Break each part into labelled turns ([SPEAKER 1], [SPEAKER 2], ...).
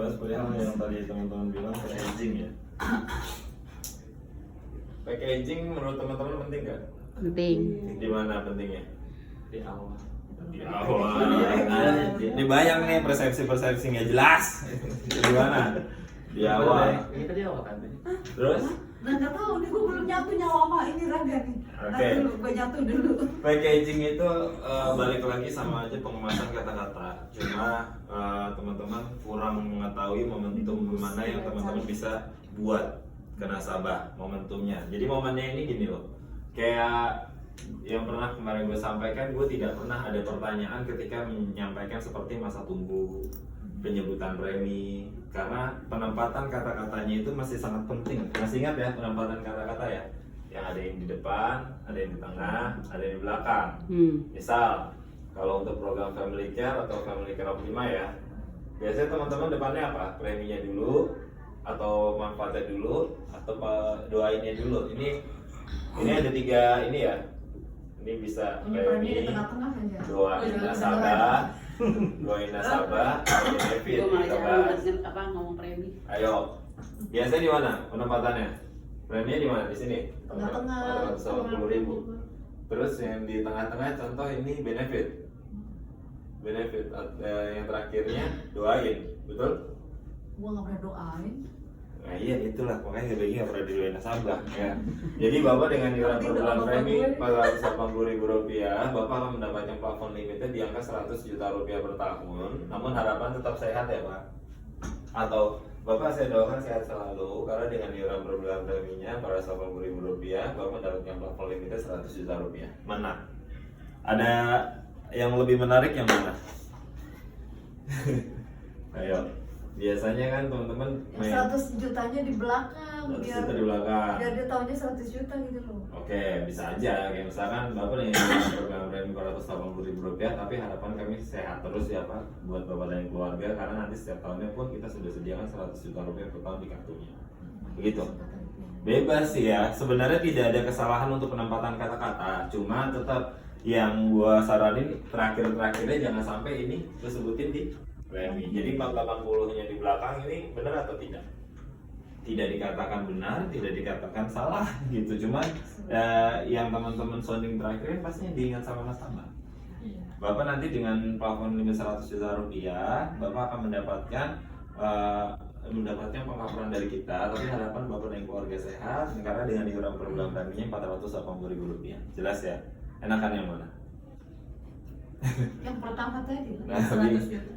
[SPEAKER 1] bahas perihal yang tadi teman-teman bilang packaging ya. Packaging menurut teman-teman penting nggak?
[SPEAKER 2] Penting.
[SPEAKER 1] Di mana pentingnya?
[SPEAKER 3] Di awal.
[SPEAKER 1] Di awal. Ini banyak nih persepsi nggak jelas. Di mana? Di awal.
[SPEAKER 3] Ini tadi awal kan?
[SPEAKER 1] Terus?
[SPEAKER 4] Nah, nggak tahu nih, gue belum nyatu nyawa sama ini Raga nih.
[SPEAKER 1] Oke.
[SPEAKER 4] Gue nyatu dulu.
[SPEAKER 1] Packaging itu balik lagi sama aja pengemasan kata-kata. Cuma teman-teman kurang mengetahui momentum mana yang teman-teman bisa buat ke nasabah, momentumnya. Jadi momennya ini gini loh, kayak yang pernah kemarin gue sampaikan, gue tidak pernah ada pertanyaan ketika menyampaikan seperti masa tunggu, penyebutan premi, karena penempatan kata-katanya itu masih sangat penting. Masih ingat ya penempatan kata-kata ya? Yang ada yang di depan, ada yang di tengah, ada yang di belakang. Misal, kalau untuk program Family Care atau Family Care Optima ya, biasanya teman-teman depannya apa? Preminya dulu, atau manfaatnya dulu, atau doainnya dulu. Ini ada 3 ini ya. Ini bisa
[SPEAKER 4] Premi di
[SPEAKER 1] premi,
[SPEAKER 4] tengah-tengah aja.
[SPEAKER 1] doain nasabah, doain nasabah, benefit, kita bahas.
[SPEAKER 2] Ngomong premi.
[SPEAKER 1] Ayo, biasanya di mana penempatannya? Preminya di mana? Di sini.
[SPEAKER 4] Tengah-tengah.
[SPEAKER 1] 480.000. Terus yang di tengah-tengah contoh ini benefit. Benefit yang terakhirnya doain, betul?
[SPEAKER 4] Gue nggak pernah doain.
[SPEAKER 1] Nah iya itulah, makanya bagi nggak pernah didoain nasabah ya. Jadi Bapak dengan iuran per bulan premi Rp480.000, Bapak akan mendapatkan plafon limitnya di angka Rp100 juta per tahun. Namun harapan tetap sehat ya Pak. Atau Bapak saya doakan sehat selalu, karena dengan iuran per bulan preminya Rp480.000, Bapak mendapatkan plafon limitnya Rp100 juta. Mana? Ada yang lebih menarik yang mana? Ayo. Biasanya kan teman-teman main
[SPEAKER 4] 100 jutanya di belakang.
[SPEAKER 1] 100
[SPEAKER 4] Biar
[SPEAKER 1] juta di belakang.
[SPEAKER 4] biar dia tahunya 100 juta gitu loh.
[SPEAKER 1] Oke, bisa aja. Kayak misalkan Bapak dengan program premi Rp480.000, tapi harapan kami sehat terus ya Pak buat Bapak dan keluarga, karena nanti setiap tahunnya pun kita sudah sediakan Rp100 juta per tahun di kartunya. Begitu. Bebas sih ya. Sebenarnya tidak ada kesalahan untuk penempatan kata-kata, cuma tetap yang gua saranin terakhirnya jangan sampai ini gua sebutin di premi. Jadi 480-nya di belakang ini benar atau tidak? Tidak dikatakan benar, tidak dikatakan salah gitu. Cuma yang teman-teman sounding terakhir pastinya diingat sama nasabah. Bapak nanti dengan plafon limit Rp100 juta, Bapak akan mendapatkan pengkaparan dari kita, tapi harapan Bapak dan keluarga sehat karena dengan iuran per bulan preminya Rp480.000. Jelas ya? Enakan yang mana?
[SPEAKER 4] Yang pertama tadi.
[SPEAKER 1] Nah,
[SPEAKER 4] 100 juta.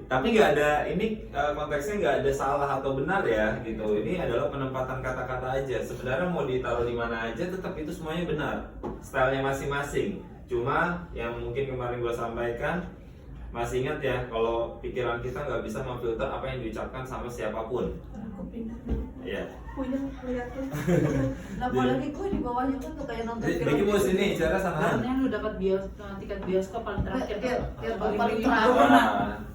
[SPEAKER 1] tapi nggak ada ini konteksnya nggak ada salah atau benar ya gitu. Ini adalah penempatan kata-kata aja. Sebenarnya mau ditaruh di mana aja tetap itu semuanya benar, stylenya masing-masing. Cuma yang mungkin kemarin gua sampaikan, masih ingat ya, kalau pikiran kita nggak bisa memfilter apa yang diucapkan sama siapapun.
[SPEAKER 4] Aku pindah.
[SPEAKER 1] Iya.
[SPEAKER 4] Punya kelihatan. Nah, apalagi gue di bawahnya kan tuh kayak nonton
[SPEAKER 1] Bagi mau sini cara sana.
[SPEAKER 2] Karena lu dapat tiket bioskop paling terakhir.
[SPEAKER 4] Paling terakhir.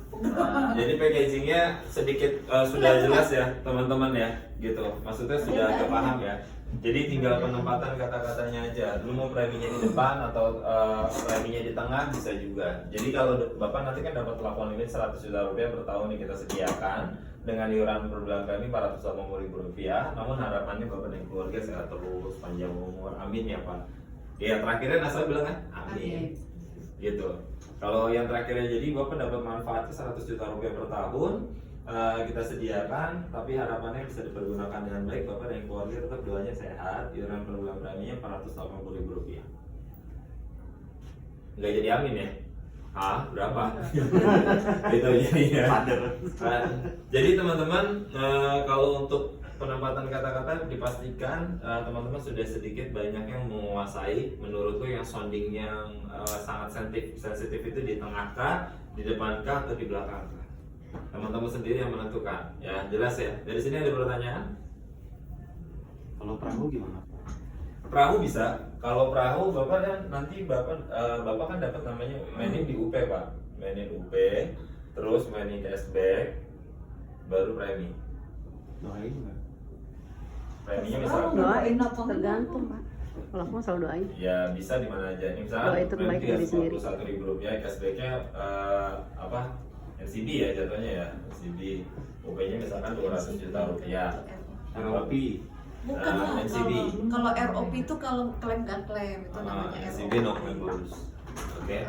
[SPEAKER 1] Jadi packagingnya sedikit sudah jelas ya teman-teman ya gitu. Maksudnya sudah kepaham ya. Jadi tinggal penempatan kata-katanya aja. Lu mau preminya di depan atau preminya di tengah bisa juga. Jadi kalau Bapak nanti kan dapat plafon limit Rp100 juta per tahun yang kita sediakan dengan iuran per bulan premi Rp480.000. Namun harapannya Bapak dan keluarga sehat terus, panjang umur. Amin ya Pak. Ya terakhirnya nasabah bilang kan? Amin. Gitu. Kalau yang terakhirnya jadi Bapak dapat manfaatnya Rp100 juta per tahun, kita sediakan, tapi harapannya bisa dipergunakan dengan baik. Bapak dan keluarga tetap doanya sehat, iuran per bulan preminya Rp480.000. Nggak jadi amin ya? Ah, berapa? Gitu jadinya. Jadi teman-teman, kalau untuk penempatan kata-kata dipastikan teman-teman sudah sedikit banyak yang menguasai. Menurutku yang sounding yang sangat sensitif itu di tengah kah, di depan kah, atau di belakang kah? Teman-teman sendiri yang menentukan. Ya jelas ya. Dari sini ada pertanyaan?
[SPEAKER 3] Kalau perahu gimana?
[SPEAKER 1] Perahu bisa. Kalau perahu Bapak kan nanti Bapak kan dapat namanya mainin di UP Pak. Mainin UP, terus mainin cashback, baru premi.
[SPEAKER 3] Doain nggak?
[SPEAKER 1] Preminya misalnya
[SPEAKER 2] Doain tergantung Pak. Kalau aku selalu doain.
[SPEAKER 1] ya bisa di mana aja. Ini misalnya
[SPEAKER 2] Doa itu
[SPEAKER 1] premi
[SPEAKER 2] kebaikan diri sendiri.
[SPEAKER 1] Rp351.000, cashbacknya NCB ya jatuhnya ya, NCB. UP-nya misalkan 200 juta rupiah.
[SPEAKER 3] ROP.
[SPEAKER 4] Bukan lah,
[SPEAKER 1] NCB.
[SPEAKER 4] kalau ROP itu kalau klaim nggak klaim itu namanya
[SPEAKER 1] NCB no claim bonus. Oke.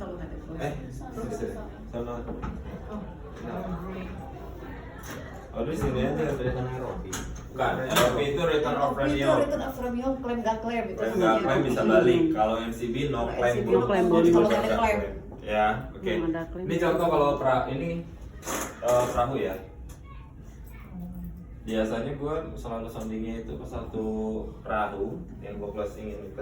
[SPEAKER 4] Kalau nggak ada klaim.
[SPEAKER 1] Sama. Oh, di sini aja return ROP. Bukan, ROP itu return of
[SPEAKER 4] Itu
[SPEAKER 1] premium.
[SPEAKER 4] return of premium klaim nggak klaim itu
[SPEAKER 1] Klaim nggak klaim bisa balik. Kalau NCB no
[SPEAKER 4] Kalau
[SPEAKER 1] claim
[SPEAKER 4] NCB
[SPEAKER 1] bonus.
[SPEAKER 4] no claim
[SPEAKER 1] Jadi
[SPEAKER 4] bonus, kalau
[SPEAKER 1] bukan
[SPEAKER 4] nggak ada klaim.
[SPEAKER 1] Ya, oke.
[SPEAKER 2] Belum ada klaim.
[SPEAKER 1] Ini contoh kalau ini perahu ya. Biasanya gue selalu soundingnya itu ke satu perahu yang gue closingin itu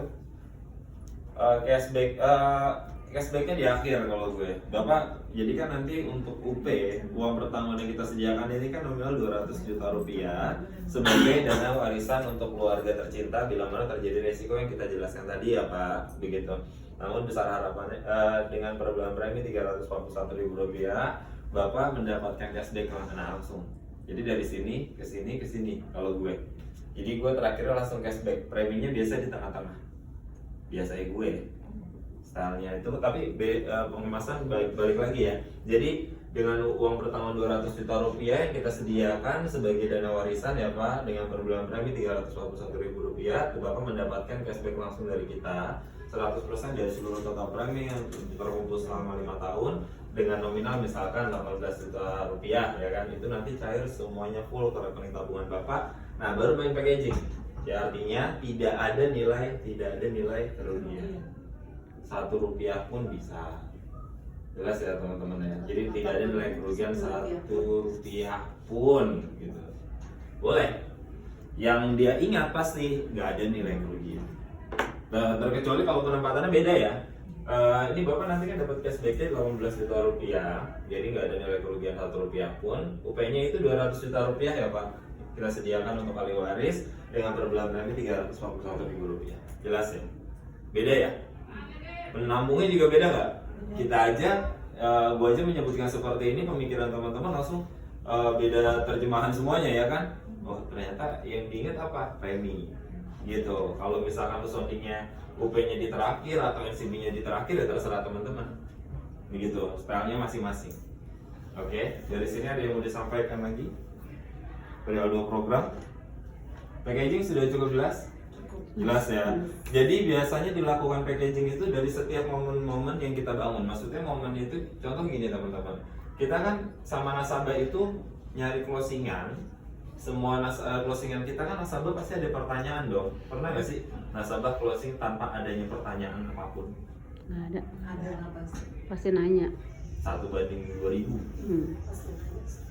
[SPEAKER 1] cashbacknya di akhir kalau gue. Bapak, jadi kan nanti untuk UP uang pertama yang kita sediakan ini kan nominal 200 juta rupiah sebagai dana warisan untuk keluarga tercinta bila mana terjadi resiko yang kita jelaskan tadi ya Pak, begitu. Namun besar harapannya dengan per bulan premi 341.000 rupiah, Bapak mendapatkan cashback langsung. Jadi dari sini ke sini ke sini kalau gue. Jadi gue terakhir langsung cashback. Preminya biasa di tengah-tengah. Biasanya gue. Stylenya itu tapi pengemasan balik lagi ya. Jadi dengan uang pertama 200 juta rupiah yang kita sediakan sebagai dana warisan ya Pak, dengan per bulan premi 341.000 rupiah, Bapak mendapatkan cashback langsung dari kita 100% dari seluruh total premi yang terkumpul selama 5 tahun dengan nominal misalkan 18 juta rupiah ya kan, itu nanti cair semuanya full ke rekening tabungan Bapak. Nah baru main packaging ya, artinya tidak ada nilai kerugian, 1 rupiah pun bisa. Jelas ya teman-teman ya, jadi tidak ada nilai kerugian 1 rupiah pun gitu. Boleh, yang dia ingat pasti nggak ada nilai kerugian. Terkecuali kalau penempatannya beda ya. Ini Bapak nanti kan dapat cashbacknya 18 juta rupiah, jadi nggak ada nilai kerugian 1 rupiah pun. UP-nya itu 200 juta rupiah ya Pak, kita sediakan untuk ahli waris dengan per bulan premi 341.000 rupiah. Jelas ya? Beda ya? Penambungnya juga beda nggak? Kita aja, gua aja menyebutkan seperti ini, pemikiran teman-teman langsung beda terjemahan semuanya ya kan? Oh ternyata yang diingat apa? Premi gitu. Kalau misalkan soundingnya UP-nya di terakhir atau NCB-nya di terakhir ya terserah teman-teman. Begitu, stylenya masing-masing. Oke, dari sini ada yang mau disampaikan lagi? Perihal 2 program. Packaging sudah cukup jelas? Jelas ya. Jadi biasanya dilakukan packaging itu dari setiap momen-momen yang kita bangun. Maksudnya momen itu, contoh gini teman-teman. Kita kan sama nasabah itu nyari closingan. Semua closingan kita kan nasabah pasti ada pertanyaan dong. Pernah nggak sih nasabah closing tanpa adanya pertanyaan apapun?
[SPEAKER 2] Nggak ada.
[SPEAKER 4] Ada apa sih?
[SPEAKER 2] Pasti nanya.
[SPEAKER 1] 1/2000.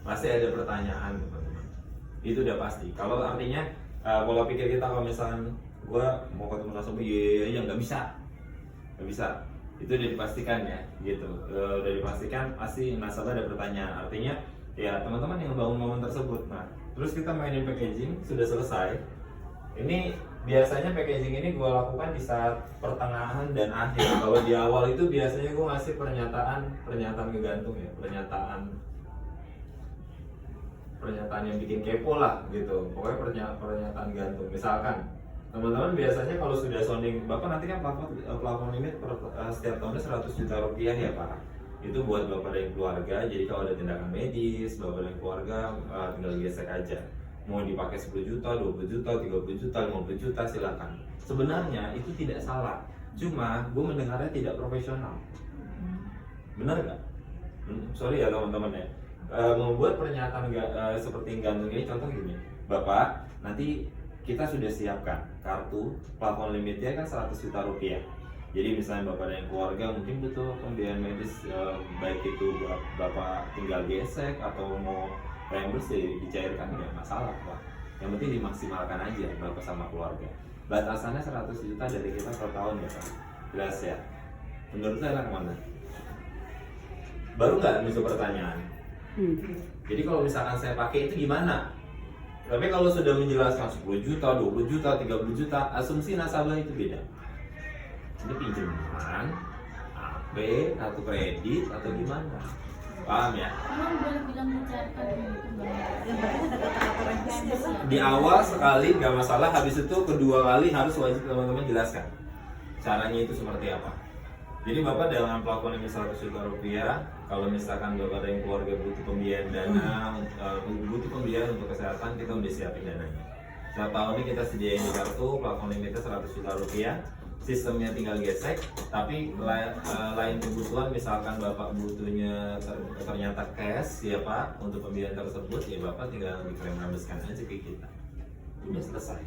[SPEAKER 1] Pasti ada pertanyaan teman-teman. Itu udah pasti. Kalau artinya pola pikir kita kalau misalkan gue mau ketemu nasabah ya nggak bisa. Itu udah dipastikan ya gitu. Udah dipastikan pasti nasabah ada pertanyaan. Artinya ya teman-teman yang membangun momen tersebut. Nah terus kita mainin packaging sudah selesai. Ini biasanya packaging ini gue lakukan di saat pertengahan dan akhir. Kalau di awal itu biasanya gue ngasih pernyataan ngegantung ya, pernyataan yang bikin kepo lah gitu. Pokoknya pernyataan gantung. Misalkan teman-teman biasanya kalau sudah sounding, Bapak nanti kan plafon limit setiap tahunnya 100 juta rupiah ya Pak. Itu buat Bapak dan keluarga. Jadi kalau ada tindakan medis, Bapak dan keluarga tinggal gesek aja. Mau dipakai 10 juta, 20 juta, 30 juta, 50 juta silakan. Sebenarnya itu tidak salah. Cuma gue mendengarnya tidak profesional. Benar nggak? Sorry ya teman-teman ya. Membuat pernyataan seperti gantung ini, contoh gini, Bapak nanti kita sudah siapkan kartu plafon limitnya kan 100 juta rupiah. Jadi misalnya Bapak dan keluarga mungkin butuh pembiayaan medis, baik itu Bapak tinggal gesek atau mau reimburse dicairkan, nggak masalah Pak. Yang penting dimaksimalkan aja Bapak sama keluarga. Batasannya 100 juta dari kita per tahun ya Pak. Jelas ya? Menurut saya enak mana? Baru nggak muncul pertanyaan? Jadi kalau misalkan saya pakai itu gimana? Tapi kalau sudah menjelaskan 10 juta, 20 juta, 30 juta, asumsi nasabah itu beda. Ini pinjaman, AP, kartu kredit atau gimana? Paham ya?
[SPEAKER 5] Emang boleh bilang mencairkan itu Bang?
[SPEAKER 4] Yang penting ada kata-kata remisinya.
[SPEAKER 1] Di awal sekali nggak masalah, habis itu kedua kali harus wajib teman-teman jelaskan caranya itu seperti apa. Jadi Bapak dengan plafon ini 100 juta rupiah, kalau misalkan Bapak ada yang keluarga butuh pembiayaan dana, butuh pembiayaan untuk kesehatan, kita udah siapin dananya. Setiap tahun ini kita sediain di kartu, plafon limitnya 100 juta rupiah, sistemnya tinggal gesek, tapi lain kebutuhan misalkan Bapak butuhnya ternyata cash ya Pak, untuk pembiayaan tersebut, ya Bapak tinggal dikirim-rembeskan aja ke kita. Udah selesai.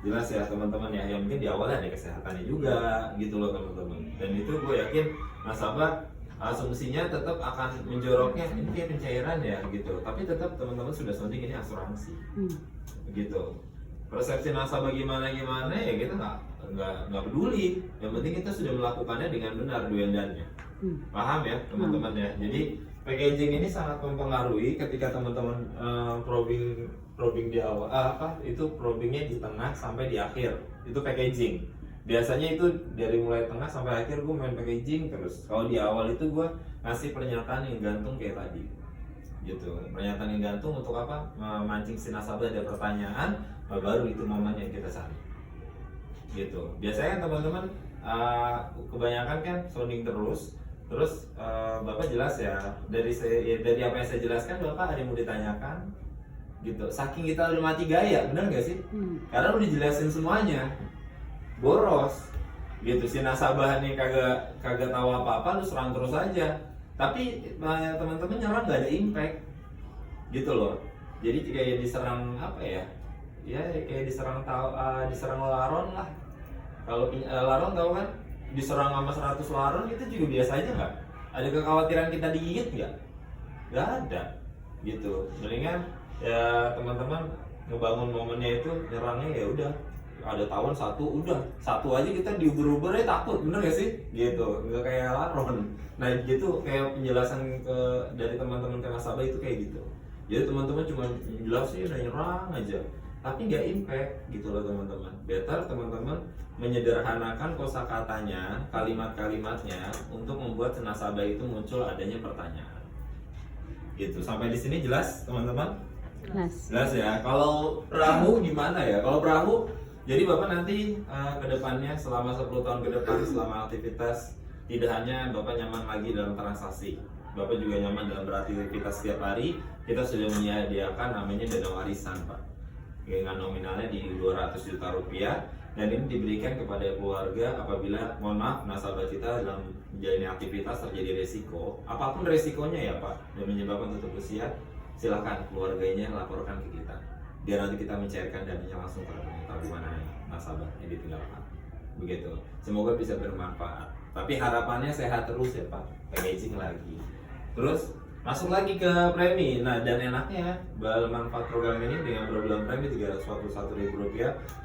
[SPEAKER 1] Jelas ya teman-teman ya, yang mungkin di awal ada kesehatannya juga gitu loh teman-teman. Dan itu gue yakin nasabah asumsinya tetap akan menjoroknya ini kayak pencairan ya gitu, tapi tetap teman-teman sudah sounding ini asuransi gitu. Persepsi nasabah gimana ya kita nggak peduli, yang penting kita sudah melakukannya dengan benar duendannya. Paham ya teman-teman ya. Jadi packaging ini sangat mempengaruhi ketika teman-teman probing di awal, itu probingnya di tengah sampai di akhir, itu packaging. Biasanya itu dari mulai tengah sampai akhir gue main packaging terus. Kalau di awal itu gue ngasih pernyataan yang gantung kayak tadi, gitu. Pernyataan yang gantung untuk apa? Memancing si nasabah ada pertanyaan, baru itu momen yang kita cari, gitu. Biasanya teman-teman kebanyakan kan sounding terus Bapak jelas ya dari apa yang saya jelaskan, Bapak ada yang mau ditanyakan gitu. Saking kita udah mati gaya, bener gak sih? Karena udah dijelasin semuanya, boros gitu. Si nasabah nih kagak tahu apa-apa, lu serang terus aja. Tapi teman-teman nyerang gak ada impact gitu loh. Jadi kayak diserang apa ya? Ya kayak diserang laron lah. Kalau laron tahu kan? Diserang sama 100 laron itu juga biasa aja nggak? Ada kekhawatiran kita digigit nggak? Nggak ada gitu. Mendingan ya teman-teman ngebangun momennya itu nyerangnya ya udah ada tawon satu aja kita diuber-uber ya takut, bener gak sih? Gitu, nggak kayak laron. Nah gitu kayak penjelasan dari teman-teman ke nasabah itu kayak gitu. Jadi teman-teman cuma jelasin udah nyerang aja, tapi nggak impact gitu loh teman-teman. Better teman-teman menyederhanakan kosakatanya, kalimat-kalimatnya untuk membuat nasabah itu muncul adanya pertanyaan. Gitu. Sampai di sini jelas teman-teman? Jelas ya. Kalau perahu gimana ya? Kalau perahu, jadi Bapak nanti ke depannya selama 10 tahun ke depan selama aktivitas tidak hanya Bapak nyaman lagi dalam transaksi, Bapak juga nyaman dalam beraktivitas setiap hari. Kita sudah menyediakan namanya dana warisan Pak, dengan nominalnya di 200 juta rupiah, dan ini diberikan kepada keluarga apabila mohon maaf nasabah kita dalam menjalani aktivitas terjadi resiko, apapun resikonya ya Pak, dan menyebabkan tutup usia, silakan keluarganya laporkan ke kita, biar nanti kita mencairkan dananya langsung pada tabungan nasabah yang ditinggalkan. Begitu. Semoga bisa bermanfaat. Tapi harapannya sehat terus ya Pak. Packaging lagi. Terus masuk lagi ke premi. Nah, dan enaknya manfaat program ini dengan program premi Rp341.000,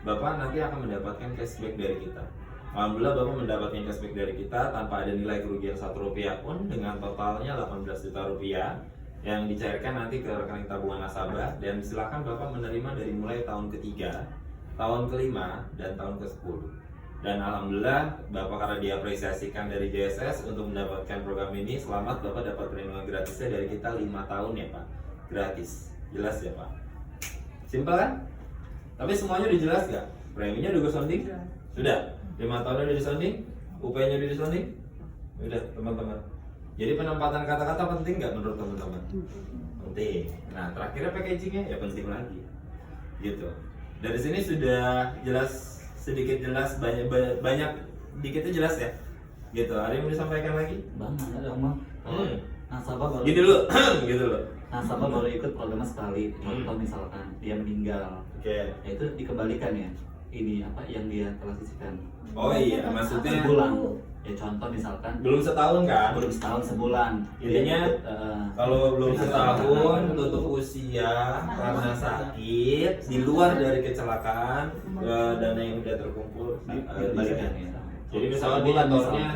[SPEAKER 1] Bapak nanti akan mendapatkan cashback dari kita. Alhamdulillah Bapak mendapatkan cashback dari kita tanpa ada nilai kerugian Rp1 pun, dengan totalnya Rp18 juta yang dicairkan nanti ke rekening tabungan nasabah. Dan silakan Bapak menerima dari mulai tahun ketiga, tahun kelima, dan tahun ke-10. Dan alhamdulillah Bapak karena diapresiasikan dari JSS untuk mendapatkan program ini, selamat Bapak dapat perlindungan gratisnya dari kita 5 tahun ya Pak. Gratis. Jelas ya Pak? Simpel kan? Tapi semuanya udah jelas gak? Preminya udah gue sounding? Sudah? 5 tahun udah disounding? UP-nya udah disounding? Udah teman-teman. Jadi penempatan kata-kata penting gak menurut teman-teman? Penting. Nah terakhirnya packagingnya ya penting lagi. Gitu. Dari sini sudah jelas, sedikit jelas, banyak dikitnya jelas ya, gitu. Ada yang mau disampaikan lagi?
[SPEAKER 6] Bang, ada dong bang. Nasabah baru
[SPEAKER 1] Gini dulu, gitu loh.
[SPEAKER 6] Nasabah baru ikut programnya sekali. Kalau misalkan dia meninggal,
[SPEAKER 1] Oke.
[SPEAKER 6] itu dikembalikan ya. Ini apa yang dia transisikan?
[SPEAKER 1] Oh iya, maksudnya
[SPEAKER 6] Sebulan. Ya contoh misalkan
[SPEAKER 1] belum setahun kan?
[SPEAKER 6] belum setahun, sebulan.
[SPEAKER 1] Intinya kalau belum
[SPEAKER 6] Bisa
[SPEAKER 1] setahun
[SPEAKER 6] setahun.
[SPEAKER 1] tutup usia karena sakit di luar dari kecelakaan, dana yang udah terkumpul
[SPEAKER 6] dikembalikan ya.
[SPEAKER 1] Jadi misalnya dia
[SPEAKER 6] Sebulan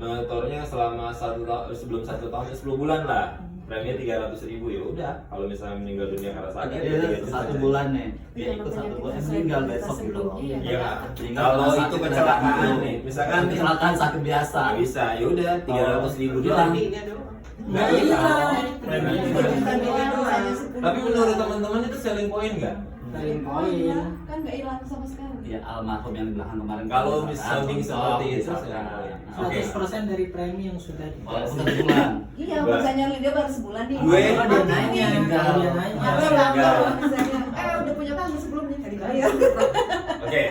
[SPEAKER 1] nyetornya selama 1 tahun, sebelum 1 tahun 10 bulan lah, preminya 300.000, ya udah. Kalau misalnya meninggal dunia karena sakit,
[SPEAKER 6] Dia
[SPEAKER 1] ya 3 juta
[SPEAKER 6] 1
[SPEAKER 1] aja.
[SPEAKER 6] bulan nih, dia ikut 1 bulan, meninggal besok gitu loh.
[SPEAKER 1] Iya,
[SPEAKER 6] Meninggal
[SPEAKER 1] kalau
[SPEAKER 6] karena
[SPEAKER 1] itu
[SPEAKER 6] sakit
[SPEAKER 1] kecelakaan
[SPEAKER 6] beneran.
[SPEAKER 1] nih, misalkan
[SPEAKER 6] kecelakaan sakit biasa.
[SPEAKER 1] nggak bisa, ya udah 300.000
[SPEAKER 6] hilang.
[SPEAKER 1] doang. Nggak hilang. Preminya 300.000. Tapi menurut teman-teman itu selling point nggak?
[SPEAKER 7] Dari
[SPEAKER 4] Oh
[SPEAKER 7] koin.
[SPEAKER 4] iya, kan nggak hilang sama sekali.
[SPEAKER 6] Ya almarhum yang di belakang kemarin.
[SPEAKER 1] Kalau
[SPEAKER 6] misalkan,
[SPEAKER 1] sounding
[SPEAKER 6] contoh,
[SPEAKER 1] seperti itu,
[SPEAKER 6] misalkan.
[SPEAKER 1] saya-
[SPEAKER 6] Nah,
[SPEAKER 1] Oke.
[SPEAKER 7] 100% dari premi yang sudah
[SPEAKER 6] Oh,
[SPEAKER 7] dikasih.
[SPEAKER 6] sudah sebulan.
[SPEAKER 4] Iya,
[SPEAKER 1] Mbak.
[SPEAKER 4] misalnya dia baru sebulan nih.
[SPEAKER 1] Gue-
[SPEAKER 7] Oh, dia nanya,
[SPEAKER 6] Tinggal.
[SPEAKER 7] dia nanya.
[SPEAKER 4] Atau
[SPEAKER 1] Tinggal.
[SPEAKER 4] kalau misalnya, udah punya kamu sebelumnya nggak dibayar.
[SPEAKER 1] Oke,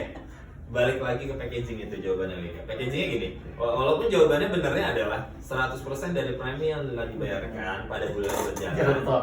[SPEAKER 1] balik lagi ke packaging itu jawabannya Lika. Packagingnya gini, walaupun jawabannya benernya adalah 100% dari premi yang telah dibayarkan pada bulan
[SPEAKER 6] Jangan
[SPEAKER 1] berjalan
[SPEAKER 6] lupa.